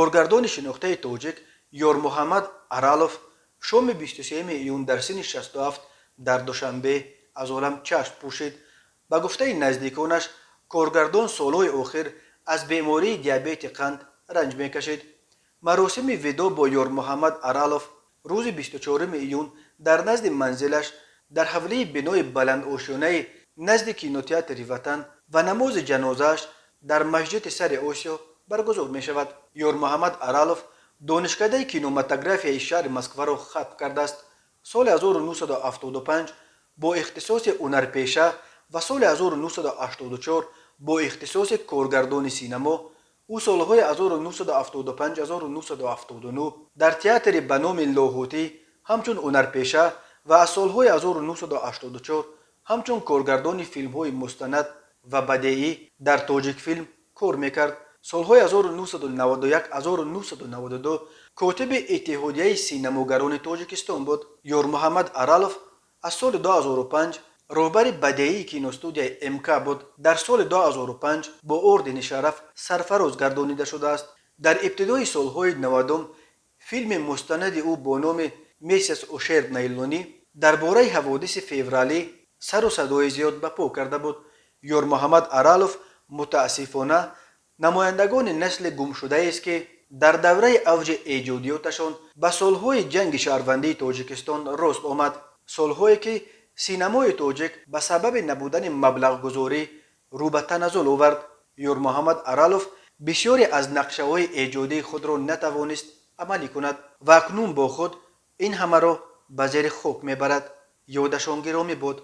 کارگردان شناخته تاجیک یار محمد ارالوف شام 23 ایون در سن 67 در دوشنبه از عالم چشم پوشید. به گفته نزدیکانش کارگردان سالهای آخر از بیماری دیابت قند رنج میکشید. مراسم ودا با یار محمد ارالوف روز 24 ایون در نزد منزلش در حوله بنای بلند آشیانه نزد کینوتئاتر وطن و نماز جنازهش در مسجد سر آسیا برگزار می شود. یار محمد ارالوف دانشکده کینوماتوگرافی شهر مسکو را ختم کرده است. سال 1975 با اختصاص هنرپیشه و سال 1984 با اختصاص کارگردان سینما او سالهای 1975-1979 در تئاتر به نام لاهوتی همچون هنرپیشه و از سالهای 1984 همچون کارگردان فیلم‌های مستند و بدیعی در تاجیک فیلم کار میکرد. سالهای 1991-1992 کاتب اتحادیه سینماگران تاجیکستان بود. یار محمد ارالوف از سال 2005 رهبر بدیعی کینوستودیای امکا بود. در سال 2005 با اردن شرف سرفراز گردانیده شده است. در ابتدای سالهای 90 فیلم مستند او با نام میسیس اوشیر نیلونی درباره حوادث فوریه سر و صدای زیاد به پا کرده بود. یار محمد ارالوف متاسفانه نمایندگان نسل گم شده است که در دوره اوج ایجادیاتشان به سالهای جنگ شهروندی تاجیکستان راست آمد. سالهایی که سینمای تاجیک به سبب نبودن مبلغ گذاری رو به تنزل آورد. یار محمد ارالوف بسیاری از نقشه های ایجادی خود را نتوانست عملی کند و اکنون با خود این همه را به زیر خاک میبرد. یادشان گرامی بود.